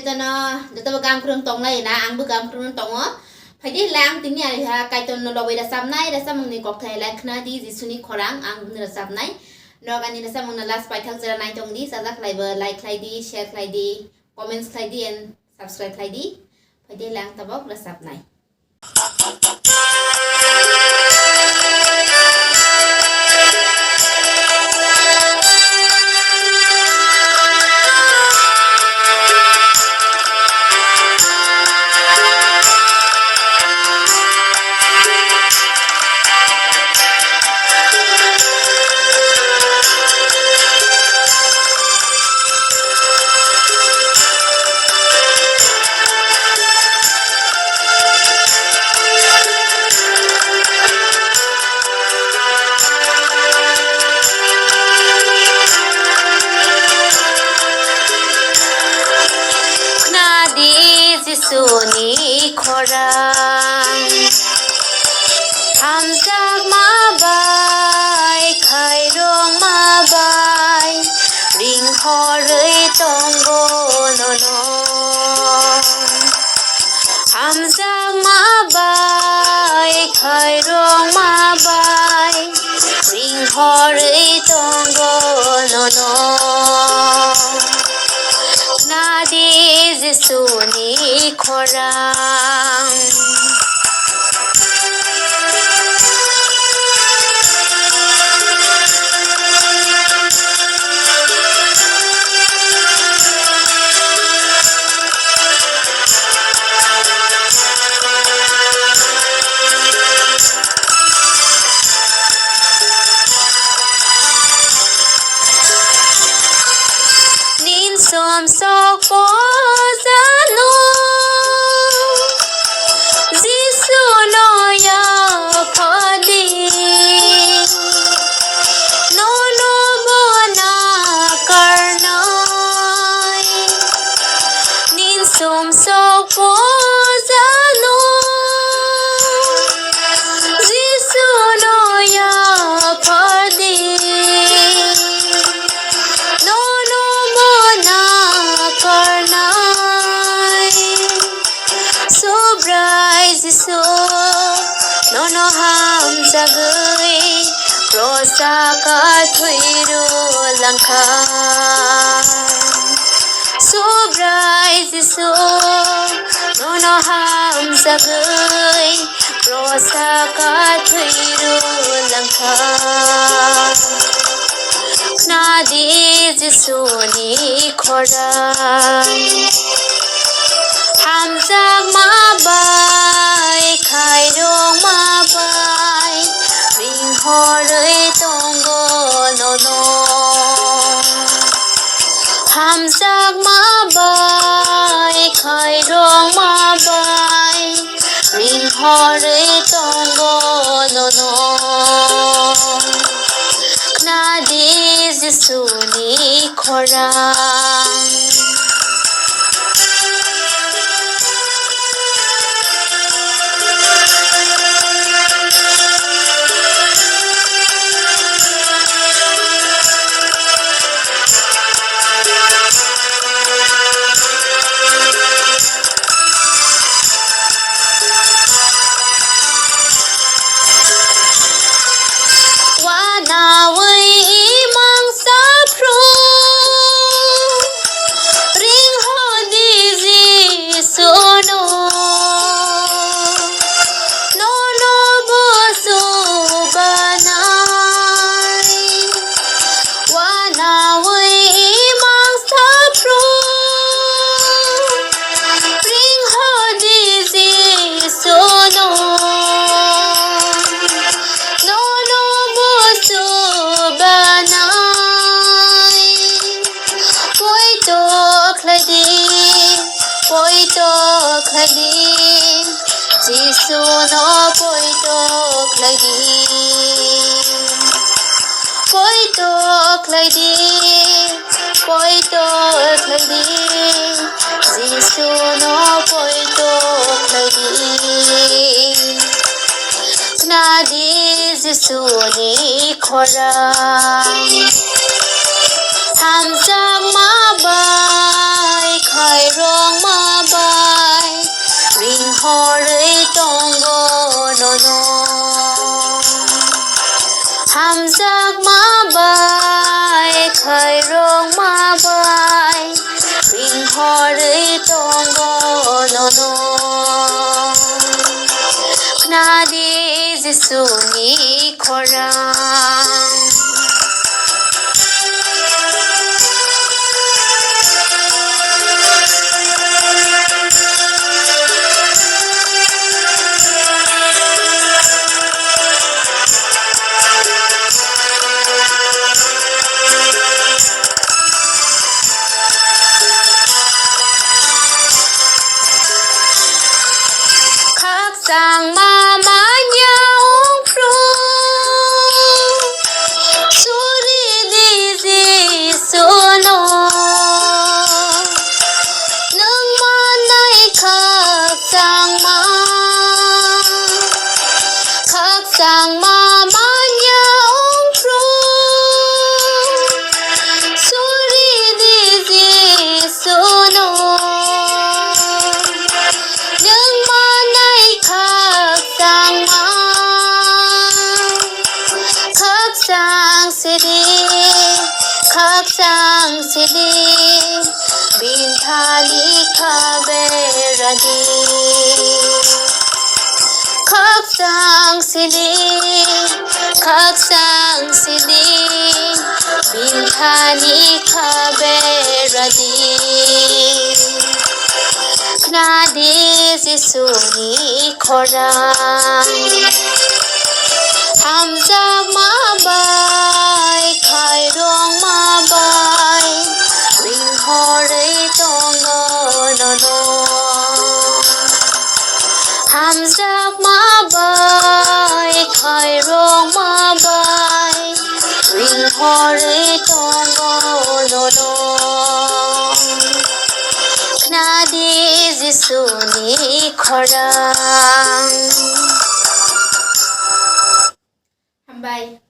cho nó được tao cam kêu tông này na ăn bữa cam kêu tông á phải đi làm tiếng nhà thì cái tuần nó về đã sắm này đã sắm mình có thể là Khunadi Jisuni Khorang ăn bữa đã sắm này nó cái này đã sắm mình last bài thằng giờ này trong đi sao like đi share đi comments đi and subscribe đi phải đi làm tao bóc đã sắm này Jisuni Khorang tham giác ma bài khai rong ma bài ring ho rơi tông go no no tham giác ma bài khai rong ma bài ring ho rơi tông go no no Khunadi Jisuni Khorang Som sok po zanu Jisu no ya phadi no no bona karnai nin som sok po zanu Jisu no ya phadi so no no ham jagui prosa ka thuiru langkha so bright so no no ham jagui prosa ka thuiru langkha Khunadi Jisuni Khorang tham giác ma bài khai rong ma bài ring ho rơi tông go no no tham giác ma bài khai rong ma bài ring ho rơi tông go no no Khunadi Jisuni Khorang Khunadi Jisu no Khunadi Khunadi Jisu no Khunadi Khunadi Jisuni Khorang tham giác ma bài khai rong 링허를 동고 노노 함작 마바이 카이롱 마바이 링허를 동고 노노 Khunadi Jisuni Khorang sang mama nhau pru suri di sono nang manai khak sang mama nhau pru suri di sono khak sang sidi bintani khaberadi khak sang sidi bintani khaberadi Khunadi Jisuni Khorang hamzak mabai khairong mabai ringhore tongo nono hamzak mabai khairong mabai ringhore tongo nono Khunadi Jisuni Khorang Bye.